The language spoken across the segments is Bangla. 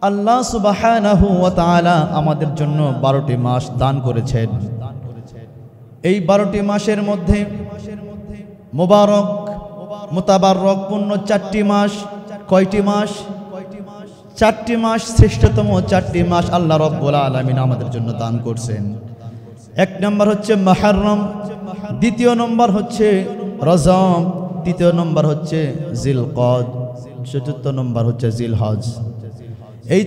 আল্লাহ সুবহানাহু ওয়া তাআলা আমাদের জন্য 12টি মাস দান করেছেন। এই 12টি মাসের মধ্যে মুবারক মুতাবাররক পূর্ণ 4টি মাস। কয়টি মাস? 4টি মাস, শ্রেষ্ঠতম 4টি মাস আল্লাহ রাব্বুল আলামিন আমাদের জন্য দান করছেন। এক নম্বর হচ্ছে মুহররম, দ্বিতীয় নম্বর হচ্ছে রজব, তৃতীয় নম্বর হচ্ছে জিলকদ, চতুর্থ নম্বর হচ্ছে জিলহজ। এই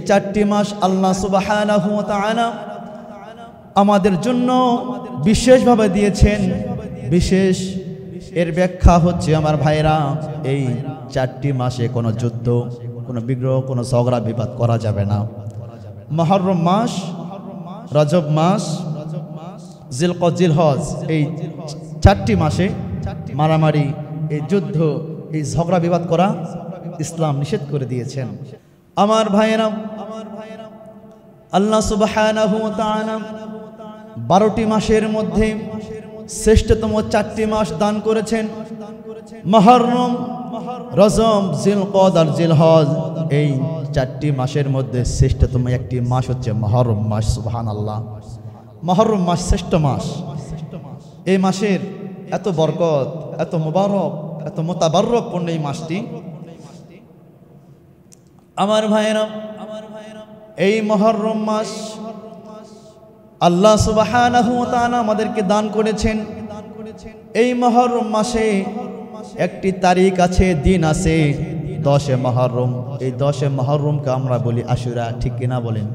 4টি মাস আল্লাহ সুবহানাহু ওয়া তাআলা আমাদের জন্য বিশেষভাবে দিয়েছেন। বিশেষ এর ব্যাখ্যা হচ্ছে আমার ভাইরা, এই 4টি মাসে কোনো যুদ্ধ, কোনো বিগ্রহ, কোনো ঝগড়া বিবাদ করা যাবে না। মুহররম মাস, রজব মাস, জিলকদ, জিলহজ, এই 4টি মাসে মারামারি, এই যুদ্ধ, এই ঝগড়া বিবাদ করা ইসলাম নিষেধ করে দিয়েছেন। আমার ভাইয়েরা, আল্লাহ সুবহানাহু ওয়া তাআলা 12টি মাসের মধ্যে শ্রেষ্ঠতম 4টি মাস দান করেছেন। মুহররম, রজব, জিলকদ আর জিলহজ, এই 4টি মাসের মধ্যে শ্রেষ্ঠতম একটি মাস হচ্ছে মুহররম মাস। সুবহানাল্লাহ, মুহররম মাস শ্রেষ্ঠ মাস। এই মাসের এত বরকত, এত মুবারক, এত মুতাবাররক পূর্ণ এই মাসটি। আমার ভাইয়েরা, এই মুহররম মাস আল্লাহ সুবহানাহু ওয়া তাআলা আমাদেরকে দান করেছেন। এই মুহররম মাসে একটি তারিখ আছে, দিন আছে, 10 মুহররম। এই 10 মুহররমকে আমরা বলি আশুরা, ঠিক কিনা বলেন?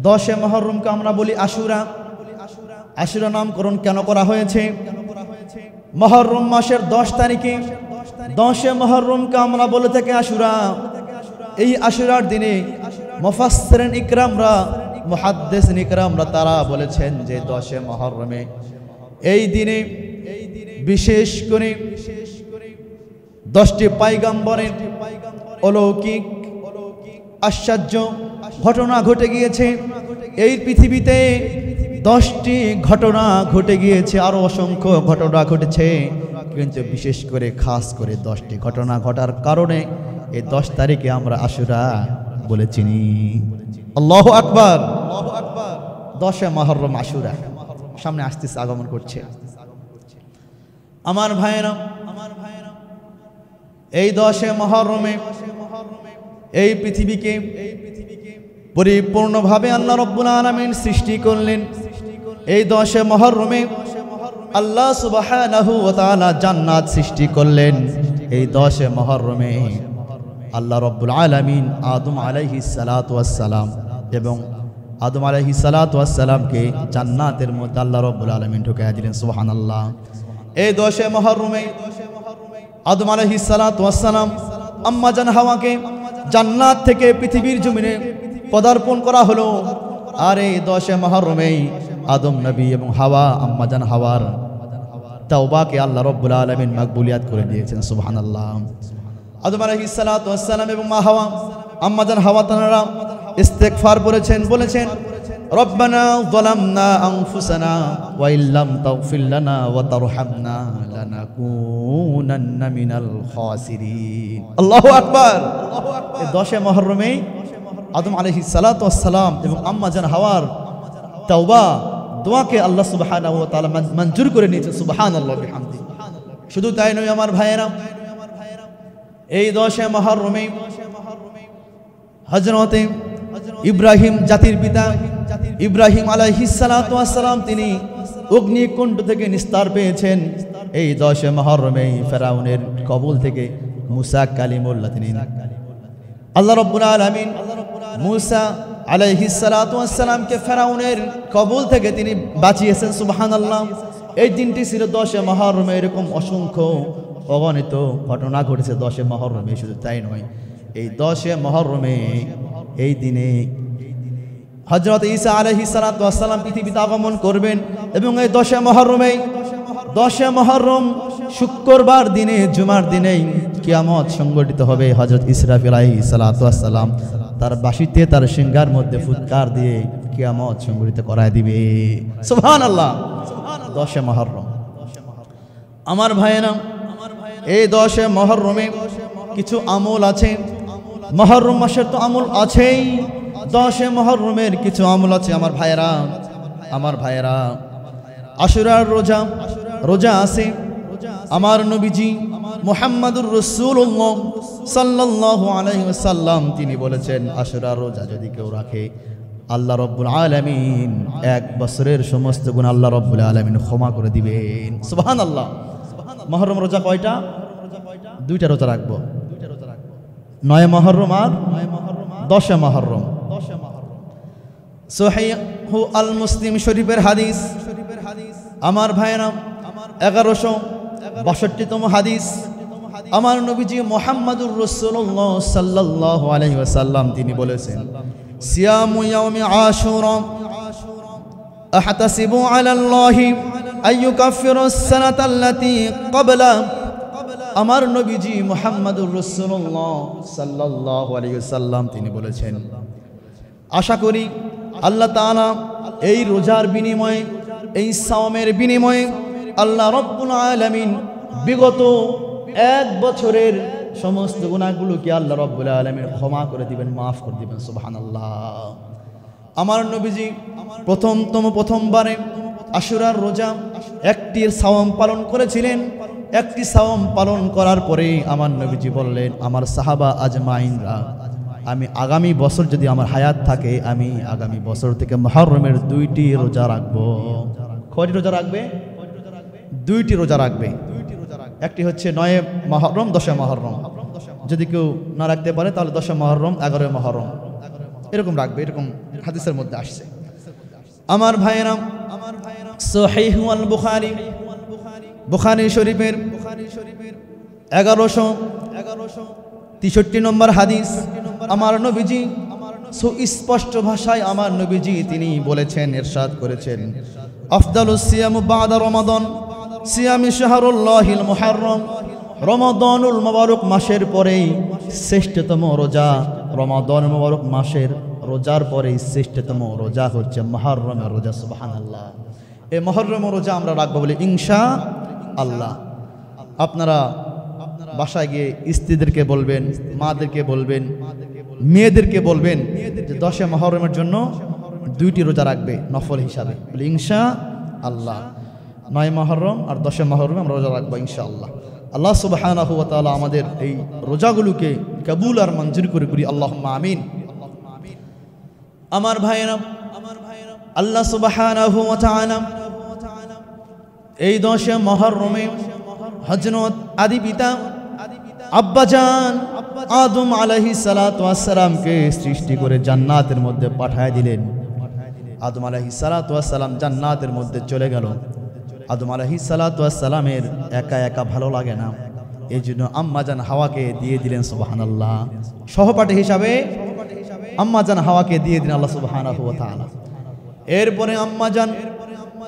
10 মুহররমকে আমরা বলি আশুরা। আশুরা নামকরণ কেন করা হয়েছে? মুহররম মাসের 10 তারিখে 10 মুহররমকে আমরা বলে থাকি আশুরা। এই আশুরার দিনে মুফাসসিরিন ইকরামরা, মুহাদ্দিসিন ইকরামরা তারা বলেছেন যে 10 মুহররমে এই দিনে বিশেষ করে 10টি পয়গম্বরের অলৌকিক আশ্চর্য ঘটনা ঘটে গিয়েছে। এই পৃথিবীতে 10টি ঘটনা ঘটে গিয়েছে, আরো অসংখ্য ঘটনা ঘটেছে, কিন্তু বিশেষ করে খাস করে 10টি ঘটনা ঘটার কারণে এই 10 তারিখে আমরা আশুরা বলে চিনি। আল্লাহু আকবার, 10 মুহররম আশুরা সামনে আসতেছে, আগমন করছে। আমার ভাইয়েরা, এই 10 মুহররমে এই পৃথিবীকে পরিপূর্ণভাবে আল্লাহ রাব্বুল আলামিন সৃষ্টি করলেন। এই 10 মুহররমে আল্লাহ সুবহানাহু ওয়া তাআলা জান্নাত সৃষ্টি করলেন। এই 10 মুহররমে আল্লাহ রাব্বুল আলামিন আদম আলাইহিস সালাতু ওয়াস সালাম এবং আদম আলাইহিস সালাতু ওয়াস সালামকে জান্নাতের মধ্যে আল্লাহ রাব্বুল আলামিন ঢুকাইয়া দিলেন। সুবহানাল্লাহ। এই 10 মুহররমে আদম আলাইহিস সালাতু ওয়াস সালাম আম্মা জান হাওয়াকে জান্নাত থেকে পৃথিবীর জমিনে পদার্পণ করা হলো। আর এই 10 মুহররমে আদম নবী এবং হাওয়া, আম্মা জান হাওয়ার তাওবাকে আল্লাহ রাব্বুল আলামিন মাকবুলিয়াত করে দিয়েছেন। সুবহানাল্লাহ। আদম আলাইহিস সালাতু ওয়াস সালাম এবং মা হাওয়া, আম্মা জান হাওয়া তারা ইস্তেগফার বলেছেন রব্বানা যালামনা আনফুসানা ওয়া ইল্লাম তাগফির লানা ওয়া তারহামনা লানাকুনান্না মিনাল খাসিরিন। আল্লাহু আকবার। এই 10 মুহররমে আদম আলাইহিস সালাতু ওয়াস সালাম এবং আম্মা জান হাওয়ার তাওবা দোয়াকে আল্লাহ সুবহানাহু ওয়া তাআলা মঞ্জুর করে নিয়েছেন। সুবহানাল্লাহ বিহামদি। শুধু তাই নয় আমার ভাইয়েরা, এই 10 মুহররমে হযরতে ইব্রাহিম, জাতির পিতা ইব্রাহিম আলাইহিস সালাতু ওয়াস সালাম, তিনি অগ্নিকুণ্ড থেকে নিস্তার পেয়েছেন। এই 10 মুহররমে ফেরাউনের কবল থেকে মুসা কালিমুল্লাহ, তিনি আল্লাহ রাব্বুল আলামিন মুসা আলাইহিস সালাতু ওয়াস সালামকে ফেরাউনের কবল থেকে তিনি বাঁচিয়েছেন। সুবহানাল্লাহ। এই দিনটি ছিল 10 মুহররমে। এরকম অসংখ্য অগণিত ঘটনা ঘটেছে 10 মুহররমে। শুধু তাই নয়, এই 10 মুহররমে এই দিনে হযরত ঈসা আলাইহিস সালাতু ওয়াস সালাম পৃথিবীতে আগমন করবেন। এবং এই 10 মুহররম শুক্রবার দিনে, জুমার দিনেই কিয়ামত সংগঠিত হবে। হযরত ইসরাফিল আলাইহিস সালাতু ওয়াস সালাম তার বাঁশিতে, তার সিংহার মধ্যে ফুৎকার দিয়ে কিয়ামত সংগঠিত করায় দিবে। সুবহানাল্লাহ। 10 মুহররম। আমার ভাইয়েরা, এই 10 মুহররমে কিছু আমল আছে। মুহররম মাসের তো আমল আছেই, 10 মুহররমের কিছু আমল আছে আমার ভাইয়েরা। আশুরার রোজা আছে। আমার নবীজি মুহাম্মাদুর রাসূলুল্লাহ সাল্লাল্লাহু আলাইহি ওয়াসাল্লাম তিনি বলেছেন, আশুরার রোজা যদি কেউ রাখে আল্লাহ রাব্বুল আলামিন 1 বছরের সমস্ত গুনাহ আল্লাহ রাব্বুল আলামিন ক্ষমা করে দিবেন। সুবহানাল্লাহ। মুহররম রোজা কয়টা? 2টা রোজা রাখবো, 9 মুহররম আর 10 মুহররম। সহিহ আল মুসলিম শরীফের হাদিস, আমার ভাইরা 1162তম হাদিস। আমার নবীজি মুহাম্মাদুর রাসূলুল্লাহ সাল্লাল্লাহু আলাইহি ওয়াসাল্লাম তিনি বলেছেন, সিয়ামু ইয়াউমি আশুরা আহতাসিবু আলাল্লাহি আইয়ুকাফিরাস সানাতাল্লাতী ক্বাবলা। আমার নবীজি মুহাম্মাদুর রাসূলুল্লাহ সাল্লাল্লাহু আলাইহি ওয়াসাল্লাম তিনি বলেছেন, আশা করি আল্লাহ তাআলা এই রোজার বিনিময়ে, এই সাওমের বিনিময়ে আল্লাহ রাব্বুল আলামিন বিগত 1 বছরের সমস্ত গুনাহগুলোকে আল্লাহ রাব্বুল আলামিন ক্ষমা করে দিবেন, মাফ করে দিবেন। সুবহানাল্লাহ। আমার নবীজি প্রথমবারে আশুরার রোজা একটি সাওম পালন করেছিলেন। একটি সাওম পালন করার পরে আমার নবীজি বললেন, আমার সাহাবা আজমাইনরা, আমি আগামী বছর যদি আমার হায়াত থাকে, আমি আগামী বছর থেকে মুহররমের 2টি রোজা রাখবো। কয়টি রোজা রাখবে? 2টি রোজা রাখবে। একটি হচ্ছে 9 মুহররম, 10 মুহররম। যদি কেউ না রাখতে পারে তাহলে 10 মুহররম, 11 মুহররম এরকম রাখবে, এরকম হাদিসের মধ্যে আসছে। আমার ভাইয়েরা, সহিহ আল বুখারী শরীফের 1163 নম্বর হাদিস। আমার নবীজি সুস্পষ্ট ভাষায় আমার নবীজি তিনি বলেছেন, ইরশাদ করেছেন, আফদালুস সিয়াম বাদা রমাদান সিয়ামি শাহরুল্লাহিল মুহাররম। রমাদানুল মুবারক মাসের পরেই শ্রেষ্ঠতম রোজা, রমাদান মুবারক মাসের রোজার পরেই শ্রেষ্ঠতম রোজা হচ্ছে মুহররমের রোজা। সুবহানাল্লাহ। এই মুহররমের রোজা আমরা রাখবো বলে ইনশাআল্লাহ। আপনারা বাসায় গিয়ে স্ত্রীদেরকে বলবেন, মাদেরকে বলবেন, মেয়েদেরকে বলবেন যে 10 মুহররমের জন্য 2টি রোজা রাখবে নফল হিসাবে বলে ইনশাআল্লাহ। 9 মুহররম আর 10 মুহররম আমরা রোজা রাখবো ইনশাআল্লাহ। আল্লাহ সুবহানাহু ওয়া তাআলা আমাদের এই রোজাগুলোকে কবুল আর মঞ্জুর করে করি, আল্লাহুম্মা আমিন। আমার ভাইয়েরা, আল্লাহ সুবহানাহু ওয়া তাআলা এই 10 মুহররমে হযরত আদি পিতা আব্বাজান আদম আলাইহিস সালাতু ওয়াস সালামকে সৃষ্টি করে জান্নাতের মধ্যে পাঠিয়ে দিলেন। আদম আলাইহিস সালাতু ওয়াস সালাম জান্নাতের মধ্যে চলে গেল। আদম আলাইহিস সালাতু ওয়াস সালামের একা একা ভালো লাগে না, এই জন্য আম্মাজান হাওয়াকে দিয়ে দিলেন। সুবহানাল্লাহ। সহপাঠী হিসাবে আম্মাজান হাওয়াকে দিয়ে দিলেন আল্লাহ সুবহানাহু ওয়া তাআলা। এরপরে আম্মাজান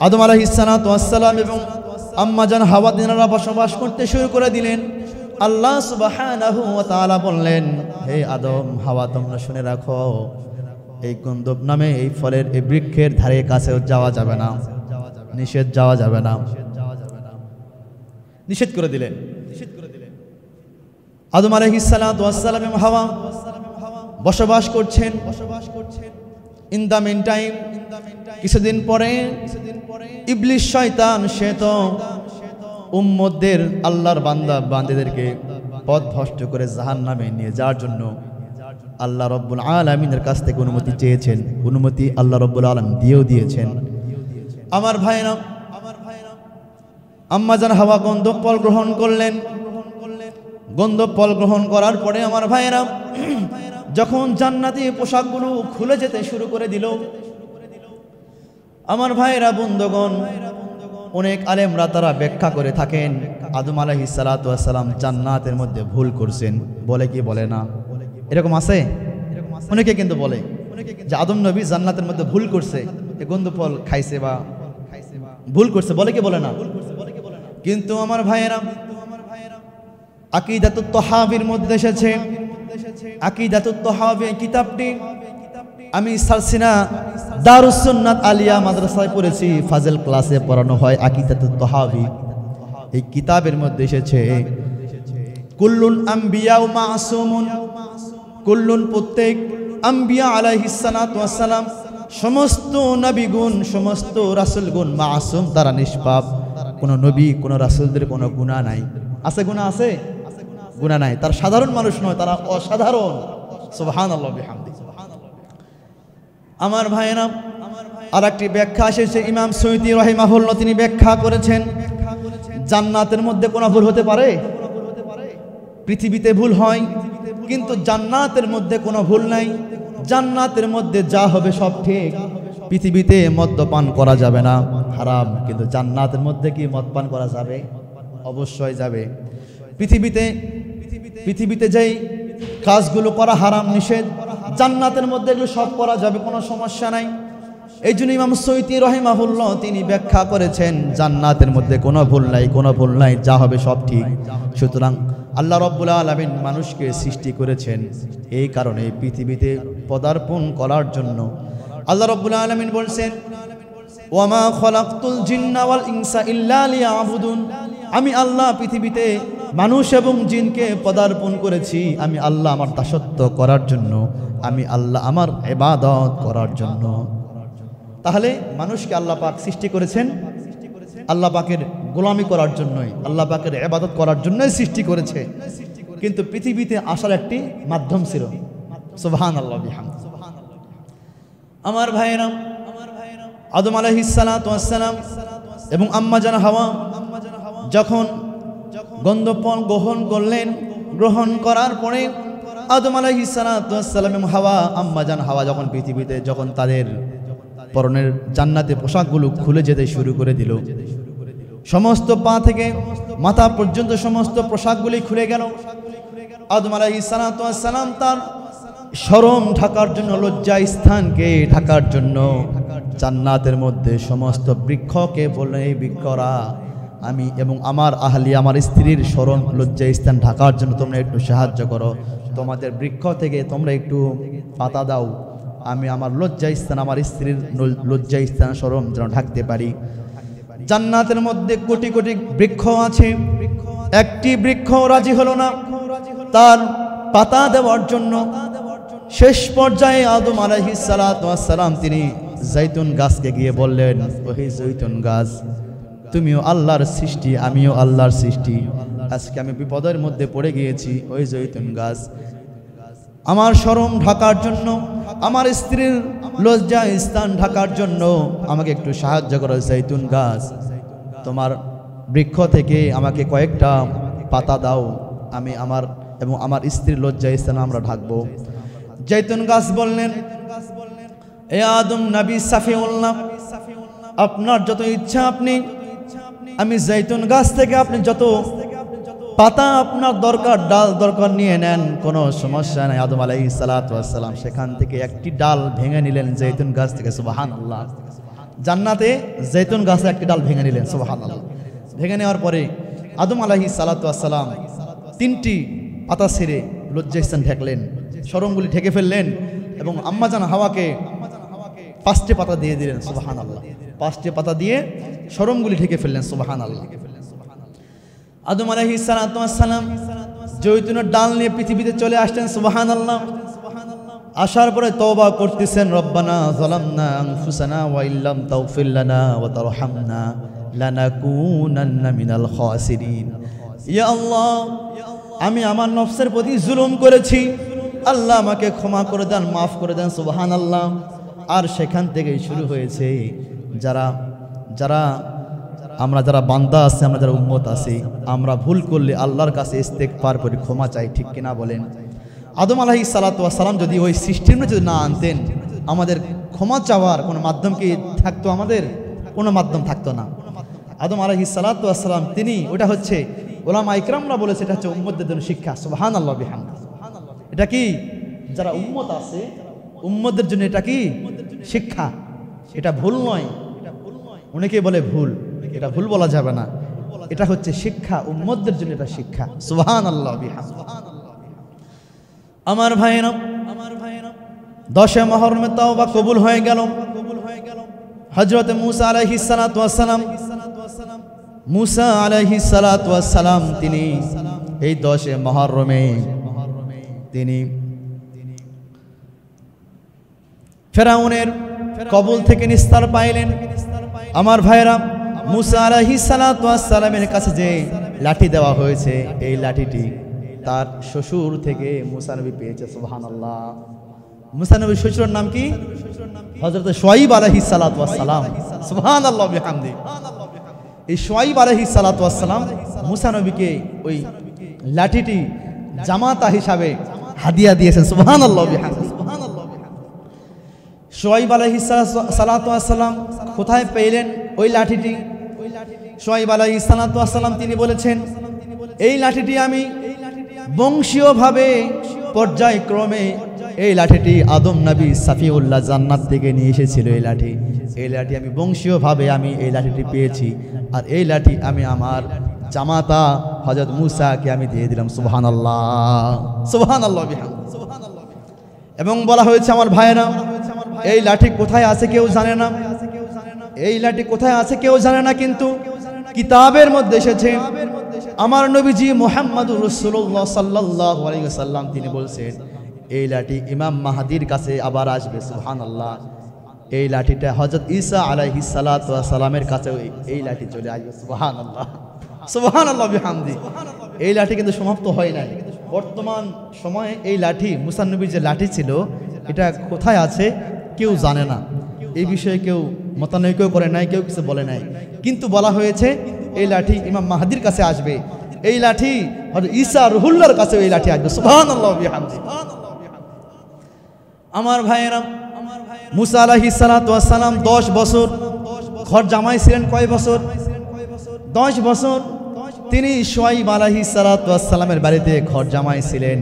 আদম আলাইহিস সালাতু ওয়াস সালাম এবং আম্মাজান হাওয়া দিনারা বসবাস করতে শুরু করে দিলেন। আল্লাহ সুবহানাহু ওয়া তাআলা বললেন, হে আদম হাওয়া, তোমরা শুনে রাখো, এই গন্ধব নামে এই ফলের এই বৃক্ষের ধারে কাছেও যাওয়া যাবে না, যাওয়া যাবে না, নিষেধ করে দিলেন। আদম আলাইহিস সালাতু ওয়াস সালাম এবং হাওয়া বসবাস করছেন। ইন দা মিন টাইম, কিছুদিন পরে ইবলিস শয়তান সে তো উম্মতদের, আল্লাহর বান্দাদেরকে পথভ্রষ্ট করে জাহান্নামে নিয়ে যাওয়ার জন্য আল্লাহ রাব্বুল আলামিনের কাছ থেকে অনুমতি চেয়েছেন। অনুমতি আল্লাহ রাব্বুল আলামিন দিয়েছেন। আমার ভাইরা, আম্মাজান হাওয়া গন্ধব ফল গ্রহণ করলেন। গন্ধব ফল গ্রহণ করার পরে আমার ভাইরা যখন জান্নাতি পোশাকগুলো খুলে যেতে শুরু করে দিল, আমার ভাইরা বন্ধুগণ, অনেক আলেমরা তারা ব্যাখ্যা করে থাকেন আদম আলাইহিস সালাতু ওয়াস সালাম জান্নাতের মধ্যে ভুল করছেন। বলে কি বলে না? এরকম আছে? অনেকে কিন্তু বলে যে আদম নবী জান্নাতের মধ্যে ভুল করছে, এই গন্ধ ফল খাইছে বা ভুল করছে, বলে কি বলে না? কিন্তু আমার ভাইয়েরা, আকিদাতুত তাহাবীর মধ্যে এসেছে, আকিদাতুত তাহাবী কিতাবটি আমি সালসিনা দারুস সুন্নাত আলিয়া মাদ্রাসায় পড়েছি, ফাজল ক্লাসে পড়ানো হয় আকিদাতুত তাহাবী। এই কিতাবের মধ্যে এসেছে কুল্লুল আম্বিয়া মাসুমুন, কুল্লুন প্রত্যেক আম্বিয়া আলাইহিস সালাতু ওয়াস সালাম সমস্ত নবীগুণ সমস্ত রাসূলগুণ মাসুম, তারা নিষ্পাপ। কোনো নবী কোনো রাসূলদের কোনো গুনাহ নাই। আছে গুনাহ? আছে গুনাহ নাই। তারা সাধারণ মানুষ নয়, তারা অসাধারণ। সুবহানাল্লাহ বিহামদি। আমার ভাইয়েরা, আর একটি ব্যাখ্যা এসেছে ইমাম সুয়ুতী রাহিমাহুল্লাহ, তিনি ব্যাখ্যা করেছেন জান্নাতের মধ্যে কোনো ভুল হতে পারে? পৃথিবীতে ভুল হয়, কিন্তু জান্নাতের মধ্যে কোনো ভুল নাই। জান্নাতের মধ্যে যা হবে সব ঠিক। পৃথিবীতে মদ্যপান করা যাবে না, হারাম, কিন্তু জান্নাতের মধ্যে কি মদপান করা যাবে? অবশ্যই যাবে। পৃথিবীতে যেই কাজগুলো করা হারাম নিষেধ, জান্নাতের মধ্যে এগুলো সব করা যাবে, কোনো সমস্যা নাই। এই জন্য ইমাম সুয়ুতী রাহিমাহুল্লাহ তিনি ব্যাখ্যা করেছেন জান্নাতের মধ্যে কোনো ভুল নাই, কোনো ভুল নাই, যা হবে সব ঠিক। সুতরাং আল্লাহ রাব্বুল আলামিন মানুষকে সৃষ্টি করেছেন এই কারণে পৃথিবীতে পদার্পণ করার জন্য। আল্লাহ রাব্বুল আলামিন বলছেন, ওয়ামা খলাকতুল জিন্না ওয়াল ইনসা ইল্লা লিয়াবুদুন, আমি আল্লাহ পৃথিবীতে মানুষ এবং জিনকে পদার্পণ করেছি আমি আল্লাহ আমার দাসত্ব করার জন্য, আমি আল্লাহ আমার ইবাদত করার জন্য। তাহলে মানুষকে আল্লাহ পাক সৃষ্টি করেছেন আল্লাহ পাকের গোলামি করার জন্যই, আল্লাহ পাকের ইবাদত করার জন্যই সৃষ্টি করেছে। কিন্তু পৃথিবীতে আসার একটি মাধ্যম ছিল। সুবহানাল্লাহ বিহামদি। আমার ভাইয়েরা, আদম আলাইহিস সালাতু ওয়াস সালাম এবং আম্মা জান হাওয়া যখন গন্ধফল গ্রহণ করলেন, গ্রহণ করার পরে আদম আলাইহিস সালাতু ওয়াস সালাম এবং হাওয়া, আম্মা জান হাওয়া যখন পৃথিবীতে যখন তাদের পরনের জান্নাতে পোশাকগুলো খুলে যেতে শুরু করে দিল, সমস্ত পা থেকে মাথা পর্যন্ত সমস্ত পোশাকগুলি খুলে গেল। আদম আলাইহিস সালাতু ওয়াস সালাম তার শরম ঢাকার জন্য, লজ্জা স্থানকে ঢাকার জন্য জান্নাতের মধ্যে সমস্ত বৃক্ষকে বললেন, এই বৃক্ষরা আমি এবং আমার আহলি আমার স্ত্রীর শরম লজ্জা স্থান ঢাকার জন্য তোমরা একটু সাহায্য করো, তোমাদের বৃক্ষ থেকে তোমরা একটু পাতা দাও, আমি আমার লজ্জা স্থান আমার স্ত্রীর লজ্জা স্থান শরম যেন ঢাকতে পারি। জান্নাতের মধ্যে কোটি কোটি বৃক্ষ আছে, একটি বৃক্ষ রাজি হলো না তার পাতা দেওয়ার জন্য। শেষ পর্যায়ে আদম আলাইহিস সালাতু ওয়াস সালাম তিনি জৈতুন গাছকে গিয়ে বললেন, ওহে জৈতুন গাছ, তুমিও আল্লাহর সৃষ্টি আমিও আল্লাহর সৃষ্টি, আজকে আমি বিপদের মধ্যে পড়ে গিয়েছি, ওই জৈতুন গাছ আমার শরম ঢাকার জন্য, আমার স্ত্রীর লজ্জা স্থান ঢাকার জন্য আমাকে একটু সাহায্য করো। জৈতুন গাছ, তোমার বৃক্ষ থেকে আমাকে কয়েকটা পাতা দাও, আমি আমার এবং আমার স্ত্রীর লজ্জা স্থান আমরা ঢাকবো। জৈতুন গাছ বললেন, এ আদম নবী সাফিউল্লাহ, আপনার যত ইচ্ছা আপনি, আমি জৈতুন গাছ থেকে আপনি যত পাতা আপনার দরকার, ডাল দরকার নিয়ে নেন, কোনো সমস্যা নাই। আদম আলাইহিস সালাতু ওয়াস সালাম সেখান থেকে একটি ডাল ভেঙে নিলেন জৈতুন গাছ থেকে। সুবহানাল্লাহ। জান্নাতে জৈতুন গাছের একটি ডাল ভেঙে নিলেন। সুবহানাল্লাহ। ভেঙে নেওয়ার পরে আদম আলাইহিস সালাতু ওয়াস সালাম তিনটি পাতা ছেড়ে লজ্জাস্থান ঢেকলেন, শরমগুলি ঢেকে ফেললেন এবং আম্মা জান হাওয়াকে 5টি পাতা দিয়ে দিলেন। সুবহানাল্লাহ। 5টি পাতা দিয়ে শরমগুলি ঢেকে ফেললেন। সুবহানাল্লাহ। আদম আলাইহিস সালাতু ওয়াস সালাম জৈতুনের ডাল নিয়ে পৃথিবীতে চলে আসলেন। সুবহানাল্লাহ। আসার পরে তওবা করতেছেন, রব্বানা যালামনা আনফুসানা ওয়া ইল্লাম তাগফির লানা ওয়া তারহামনা লানাকুনান্না মিনাল খাসিরিন। ইয়া আল্লাহ, আমি আমার নফসের প্রতি জুলুম করেছি, আল্লাহ আমাকে ক্ষমা করে দেন, মাফ করে দেন। সুবহানাল্লাহ। আর সেখান থেকেই শুরু হয়েছে আমরা যারা বান্দা আছে, আমরা যারা উম্মত আছি, আমরা ভুল করলে আল্লাহর কাছে ইস্তেগফার করে ক্ষমা চাই, ঠিক কিনা বলেন? আদম আলাইহিস সালাতু ওয়াস সালাম যদি ওই সিস্টেম যদি না আনতেন, আমাদের ক্ষমা চাওয়ার কোনো মাধ্যম কি থাকতো? আমাদের কোনো মাধ্যম থাকতো না। আদম আলাইহিস সালাতু ওয়াস সালাম তিনি, ওটা হচ্ছে উলামা ইকরামরা বলেছে এটা হচ্ছে উম্মতদের জন্য শিক্ষা। সুবহানাল্লাহ বিহামদি। এটা কি যারা উম্মত আছে উম্মতদের জন্য এটা কি শিক্ষা, এটা ভুল নয়। অনেকে বলে ভুল, এটা ভুল বলা যাবে না, এটা হচ্ছে শিক্ষা, উম্মতদের জন্য এটা শিক্ষা। সুবহানাল্লাহ বিহামদি। আমার ভাইরা, 10 মুহররমে তাওবা কবুল হয়ে গেল। হযরত মুসা আলাইহিস সালাতু ওয়াস সালাম, মুসা আলাইহিস সালাতু ওয়াস সালাম তিনি এই 10 মুহররমে তিনি ফেরাউনের কবল থেকে নিস্তার পাইলেন। আমার ভাইরা, মুসা আলাইহিস সালাতু ওয়াস সালামের কাছে যে লাঠি দেওয়া হয়েছে, এই লাঠিটি তার শ্বশুর থেকে মুসা নবী পেয়েছে। সুবহানাল্লাহ। মুসা নবীর শ্বশুরের নাম কি? হযরত শুআইব আলাইহিস সালাতু ওয়াস সালাম। সুবহানাল্লাহ বিহামদি। এই শুআইব আলাইহিস সালাতু ওয়াস সালাম মুসা নবীকে ওই লাঠিটি জামাতা হিসাবে হাদিয়া দিয়েছেন। সুবহানাল্লাহ বিহামদি। শুআইব আলাইহিস সালাতু ওয়াস সালাম কোথায় পেলেন ওই লাঠিটি? শুআইব আলাইহিস সালাতু ওয়াস সালাম তিনি বলেছেন, এই লাঠিটি আমি বংশীয়ভাবে পর্যায়ক্রমে, এই লাঠিটি আদম নবী সাফিউল্লাহ জান্নাত থেকে নিয়ে এসেছিল। এই লাঠি আমি বংশীয়ভাবে আমি এই লাঠিটি পেয়েছি, আর এই লাঠি আমি আমার জামাতা হযরত মুসাকে আমি দিয়ে দিলাম। সুবহানাল্লাহ, সুবহানাল্লাহ বিহামদি। এবং বলা হয়েছে আমার ভাইরা, এই লাঠি কোথায় আছে কেউ জানে না, এই লাঠি কোথায় আছে কেউ জানে না, কিন্তু কিতাবের মধ্যে এসেছে আমার নবীজি মুহাম্মদুর রাসূলুল্লাহ সাল্লাল্লাহু আলাইহি ওয়াসাল্লাম তিনি বলছেন, এই লাঠি ইমাম মাহদির কাছে আবার আসবে। সুবহানাল্লাহ। এই লাঠিটা হযরত ঈসা আলাইহিস সালাতু ওয়াস সালামের কাছে এই লাঠি চলে আসবে। সুবহানাল্লাহ, সুবহানাল্লাহ বিহামদি। এই লাঠি কিন্তু সমাপ্ত হয় নাই। বর্তমান সময়ে এই লাঠি, মুসা নবীর যে লাঠি ছিল, এটা কোথায় আছে কেউ জানে না। এই বিষয়ে কেউ মতানৈক্য করে নাই, কেউ কিছু বলে নাই, কিন্তু বলা হয়েছে এই লাঠি ইমাম মাহদির কাছে আসবে। এই লাঠি হযরত ঈসা রুহুল্লাহর কাছে এই লাঠি আসবে। সুবহানাল্লাহ বিহামদি। আমার ভাইয়েরা, মুসা আলাইহিস সালাতু ওয়াস সালাম 10 বছর ঘর জামাই ছিলেন। কয় বছর? 10 বছর তিনি শুআইব আলাইহিস সালাতু ওয়াস সালামের বাড়িতে ঘর জামাই ছিলেন।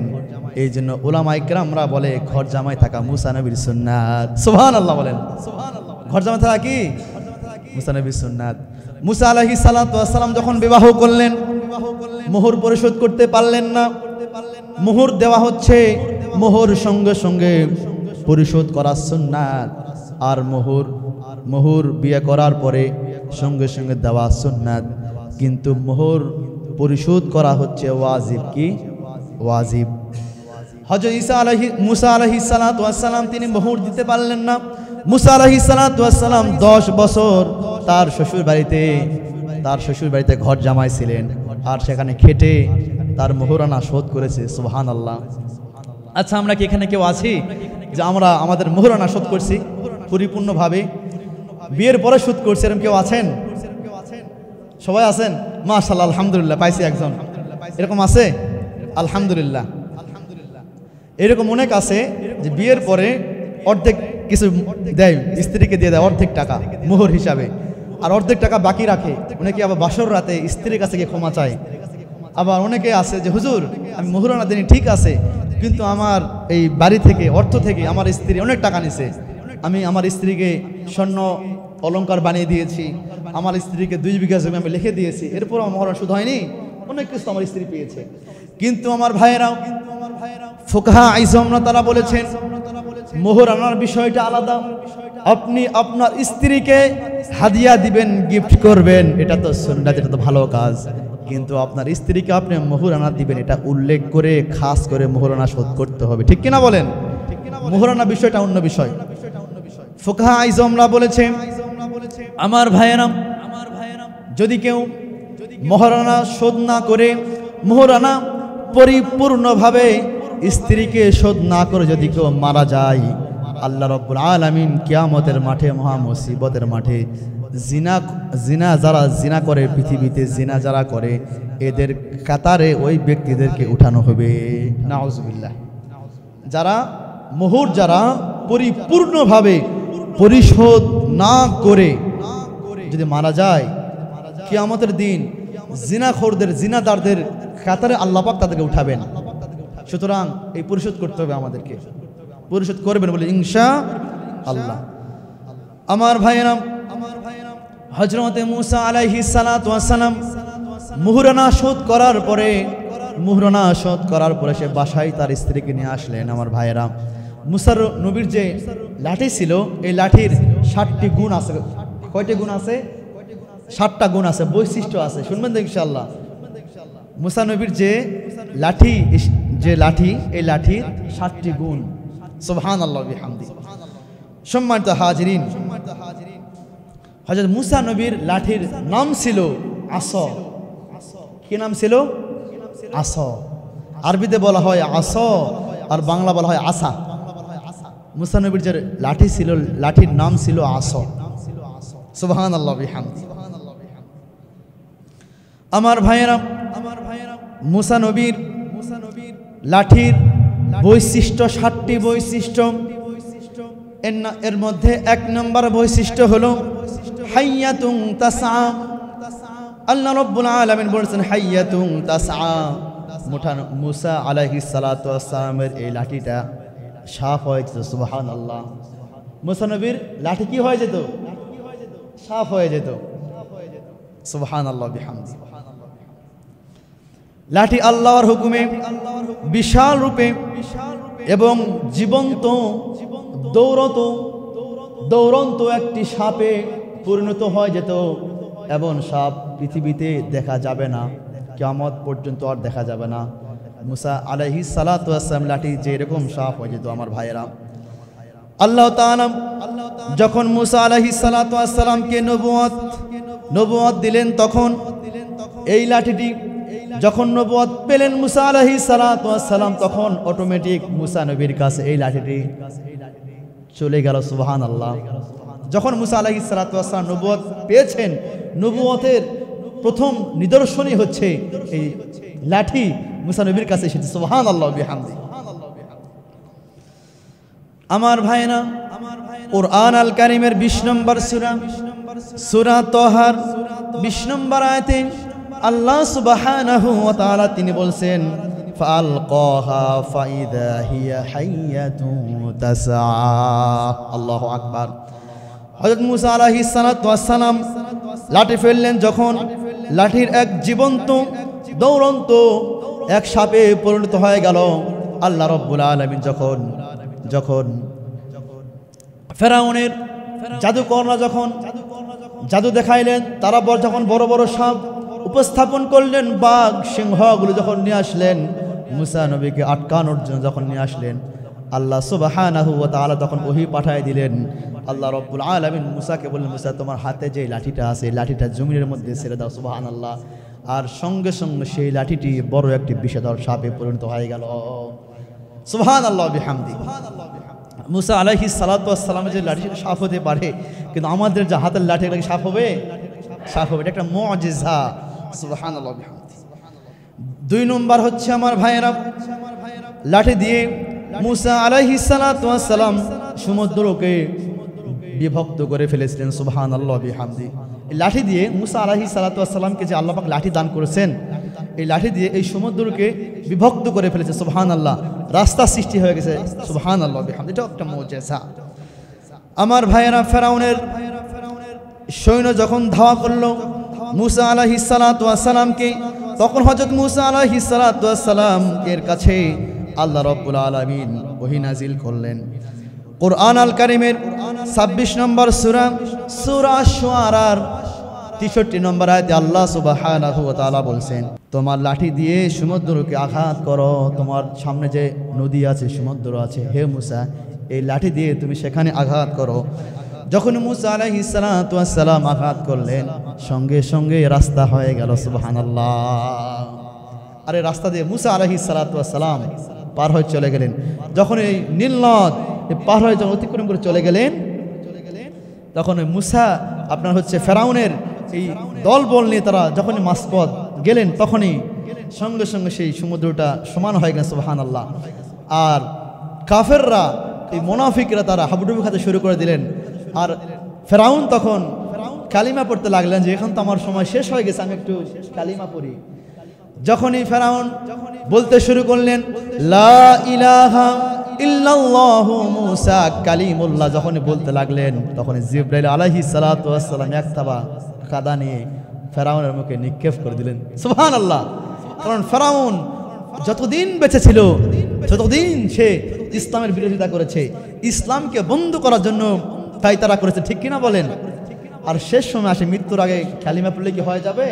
এই জন্য উলামায়ে কেরামরা বলে ঘর জামাই থাকা মুসা নবীর সুন্নাত। সুবহানাল্লাহ বলেন। ঘর জামাই থাকা কি? মুসা নবীর সুন্নাত। মুসা আলাইহিস সালাতু ওয়াস সালাম যখন বিবাহ করলেন, মোহর পরিশোধ করতে পারলেন না। মোহর দেওয়া হচ্ছে, মোহর সঙ্গে সঙ্গে পরিশোধ করা সুন্নাত, আর মোহর বিয়ে করার পরে সঙ্গে সঙ্গে দেওয়া সুন্নাত, কিন্তু মোহর পরিশোধ করা হচ্ছে ওয়াজিব। কি ওয়াজিব? হযরত মুসা আলাইহিস সালাতু ওয়াস সালাম তিনি মোহর দিতে পারলেন না। মুসা আলাইহিস সালাতু ওয়াস সালাম 10 বছর তার শ্বশুর বাড়িতে ঘর জামাই ছিলেন, আর সেখানে খেটে তার মোহরানা শোধ করেছে। সুবহানাল্লাহ। আচ্ছা, আমরা কি এখানে কেউ আছি যে আমরা আমাদের মোহরানা শোধ করছি পরিপূর্ণভাবে, বিয়ের পরে শোধ করছি? এরকম কেউ আছেন? সবাই আছেন? মাশাআল্লাহ, আলহামদুলিল্লাহ, পাইছি একজন। এরকম আছে? আলহামদুলিল্লাহ। এরকম অনেক আছে যে বিয়ের পরে অর্ধেক কিছু দেয়, স্ত্রীকে দিয়ে দেয় অর্ধেক টাকা মোহর হিসাবে, আর অর্ধেক টাকা বাকি রাখে। অনেকে আবার বাসর রাতে স্ত্রীর কাছে গিয়ে ক্ষমা চায়। আবার অনেকে আছে যে হুজুর আমি মোহরানা দিই, ঠিক আছে, কিন্তু আমার এই বাড়ি থেকে, অর্থ থেকে আমার স্ত্রী অনেক টাকা নিছে, আমি আমার স্ত্রীকে স্বর্ণ অলংকার বানিয়ে দিয়েছি, আমার স্ত্রীকে 2 বিঘা জমি আমি লিখে দিয়েছি, এরপর আমার মোহরানা শুধু হয়নি, অনেক কিছু আমার স্ত্রী পেয়েছে। কিন্তু আমার ভাইয়েরাও, ফুকাহা আইজমরা তারা বলেছেন মোহরানার বিষয়টা আলাদা। আপনি আপনার স্ত্রীকে হাদিয়া দিবেন, গিফট করবেন, এটা তো সুন্নাত, এটা তো ভালো কাজ, কিন্তু আপনার স্ত্রীকে আপনি মোহরানা দিবেন, এটা উল্লেখ করে খাস করে মোহরানা শোধ করতে হবে। ঠিক কিনা বলেন? মোহরানা বিষয়টা অন্য বিষয়। ফুকাহা আইজমরা বলেছে আমার ভাইয়েরা, যদি কেউ মোহরানা শোধ না করে, মোহরানা পরিপূর্ণভাবে স্ত্রীকে শোধ না করে যদি কেউ মারা যায়, আল্লাহ রাব্বুল আলামিন কিয়ামতের মাঠে, মহা মুসিবতের মাঠে জিনা যারা জিনা করে, পৃথিবীতে জিনা যারা করে, এদের কাতারে ওই ব্যক্তিদেরকে উঠানো হবে। নাউজুবিল্লাহ। যারা পরিপূর্ণভাবে পরিশোধ না করে যদি মারা যায়, কিয়ামতের দিন জিনাখোরদের, জিনাদারদের কাতারে আল্লাহ পাক তাদেরকে উঠাবেন। সুতরাং এই পরিশোধ করতে হবে আমাদেরকে। পরিশোধ করবেন বলে ইনশাআল্লাহ। আমার ভাইয়েরা, হযরত মুসা আলাইহিস সালাতু ওয়াস সালাম মোহরানা শোধ করার পরে সে বাসায় তার স্ত্রীকে নিয়ে আসলেন। আমার ভাইয়েরা, মুসার নবীর যে লাঠি ছিল, এই লাঠির 7টি গুণ আছে। কয়টি গুণ আছে? 7টা গুণ আছে, বৈশিষ্ট্য আছে। শুনবেন তো ইনশাআল্লাহ। মুসা নবীর যে লাঠি, এই লাঠির 7টি গুণ। সুবহানাল্লাহ বিহামদি। সম্মানিত হাজিরিন, হযরত মুসা নবীর লাঠির নাম ছিল আসা। কি নাম ছিল? আসা। আরবিতে বলা হয় আসা, আর বাংলা বলা হয় আসা। মুসা নবীর যে লাঠি ছিল, লাঠির নাম ছিল আসা। সুবহানাল্লাহ বিহামদি। আমার ভাইয়েরা, মুসা নবীর লাঠির বৈশিষ্ট্য 7টি বৈশিষ্ট্য। এর মধ্যে 1 নম্বর বৈশিষ্ট্য হলো হাইয়াতুন তাসআ। আল্লাহ রাব্বুল আলামিন বলেছেন হাইয়াতুন তাসআ। মুসা আলাইহিস সালাতু ওয়াস সালামের এই লাঠিটা সাপ হয়ে যেত। সুবহানাল্লাহ। মুসা নবীর লাঠি কি হয়ে যেত? সাপ হয়ে যেত। সুবহানাল্লাহ বিহামদি। লাঠি আল্লাহর হুকুমে বিশাল রূপে এবং জীবন্ত দৌড়ন্ত একটি সাপে পরিণত হয়ে যেত, এবং সাপ পৃথিবীতে দেখা যাবে না, কিয়ামত পর্যন্ত আর দেখা যাবে না। মুসা আলাইহিস সালাতু ওয়াস সালাম লাঠি যে এরকম সাপ হয়ে যেত। আমার ভাইয়েরা, আল্লাহ তাআলা যখন মুসা আলাইহিস সালাতু ওয়াস সালামকে নবুয়ত দিলেন, তখন এই লাঠিটি যখন নবুয়ত পেলেন মুসা আলাইহিস সালাতু ওয়াস সালাম, তখন অটোমেটিক মুসা নবীর কাছে এই লাঠিটি চলে গেল। সুবহানাল্লাহ। যখন মুসা আলাইহিস সালাতু ওয়াস সালাম নবুয়ত পেয়েছেন, নবুয়তের প্রথম নিদর্শনই হচ্ছে এই লাঠি মুসা নবীর কাছে এসেছে। সুবহানাল্লাহ বিহামদি। আমার ভাইনা, কুরআন আল কারীমের 20 নম্বর সূরা তাহার 20 নম্বর আয়াতে আল্লাহ সুবহানাহু ওয়া তাআলা তিনি বলছেন ফালকাহা ফাইদা হিয়া হাইয়াতুন তাসআ। আল্লাহু আকবার। হযরত মুসা আলাইহিস সালাতু ওয়াস সালাম লাঠি ফেললেন, যখন লাঠির এক জীবন্ত দৌড়ন্ত এক সাপে পরিণত হয়ে গেল। আল্লাহ রাব্বুল আলামিন যখন ফেরাউনের জাদুকররা যখন জাদু দেখাইলেন, তারা যখন বড় বড় সাপ উপস্থাপন করলেন, বাঘ সিংহগুলো যখন নিয়ে আসলেন, মুসা নবীকে আটকানোর জন্য যখন নিয়ে আসলেন, আল্লাহ সুবহানাহু ওয়া তাআলা তখন ওহী পাঠিয়ে দিলেন। আল্লাহ রাব্বুল আলামিন মুসাকে বললেন, মুসা তোমার হাতে যে লাঠিটা আছে, এই লাঠিটা জমিনের মধ্যে ছেড়ে দাও। সুবহানাল্লাহ। আর সঙ্গে সঙ্গে সেই লাঠিটি বড় একটি বিষধর সাপে পরিণত হয়ে গেল। সুবহানাল্লাহ বিহামদি। মুসা আলাইহিস সালাতু ওয়াস সালামের যে লাঠি সাপ হতে পারে, কিন্তু আমাদের যে হাতের লাঠি এটা কি সাপ হবে? সাপ হবে। এটা একটা মুজিজা। সুবহানাল্লাহ বিহামদি। 2 নম্বর হচ্ছে আমার ভাইয়েরা, লাঠি দিয়ে মুসা আলাইহিস সালাতু ওয়াস সালাম সমুদ্রকে বিভক্ত করে ফেলেছিলেন। সুবহানাল্লাহ বিহামদি। এই লাঠি দিয়ে মুসা আলাইহিস সালাতু ওয়াস সালামকে যে আল্লাহ পাক লাঠি দান করেছেন, এই লাঠি দিয়ে এই সমুদ্রকে বিভক্ত করে ফেলেছে। সুবহানাল্লাহ। রাস্তা সৃষ্টি হয়ে গেছে। সুবহানাল্লাহ বিহামদি। এটা একটা মুজিজা। আমার ভাইয়েরা, ফেরাউনের সৈন্য যখন ধাওয়া করলো মুসা আলাইহিস সালাতু ওয়াস সালামকে, তখন হযরত মুসা আলাইহিস সালাতু ওয়াস সালাম এর কাছে আল্লাহ রাব্বুল আলামিন ওহী নাজিল করলেন। কুরআন আল কারীমের 26 নম্বর সূরা শুআরার 63 নম্বর আয়াতে আল্লাহ সুবহানাহু ওয়া তাআলা বলছেন, তোমার লাঠি দিয়ে সমুদ্রকে আঘাত করো। তোমার সামনে যে নদী আছে, সমুদ্র আছে, হে মুসা, এই লাঠি দিয়ে তুমি সেখানে আঘাত করো। যখন মুসা আলাইহিস সালাতু ওয়াস সালাম আঘাত করলেন, সঙ্গে সঙ্গে রাস্তা হয়ে গেল। সুবহানাল্লাহ। আরে রাস্তা দিয়ে মুসা আলাইহিস সালাতু ওয়াস সালাম পার হয়ে চলে গেলেন। যখন এই নীল নদ পার হয়ে যখন অতিক্রম করে চলে গেলেন, তখন ওই মুসা আপনার হচ্ছে ফেরাউনের এই দলবল নিয়ে তারা যখনই মাঝপথ গেলেন, তখনই সঙ্গে সঙ্গে সেই সমুদ্রটা সমান হয়ে গেল। সুবহানাল্লাহ। আর কাফেররা, এই মুনাফিকরা, তারা হাবুডুবু খাতে শুরু করে দিলেন। আর ফেরাউন তখন কালিমা পড়তে লাগলেন যে এখন তো আমার সময় শেষ হয়ে গেছে, আমি একটু কালিমা পড়ি। যখনই ফেরাউন বলতে শুরু করলেন লা ইলাহা ইল্লাল্লাহু মুসা কালিমুল্লাহ, যখনই বলতে লাগলেন, তখন জিবরাইল আলাইহিস সালাতু ওয়াস সালাম এক থাবা কাদা নিয়ে ফেরাউনের মুখে নিক্ষেপ করে দিলেন। সুবহানাল্লাহ। কারণ ফেরাউন যতদিন বেঁচে ছিল, ততদিন সে ইসলামের বিরোধিতা করেছে, ইসলামকে বন্ধ করার জন্য তাই তারা করেছে। ঠিক কিনা বলেন? আর শেষ সময় আসে, মৃত্যুর আগে কালিমা পড়লে কি হয়ে যাবে?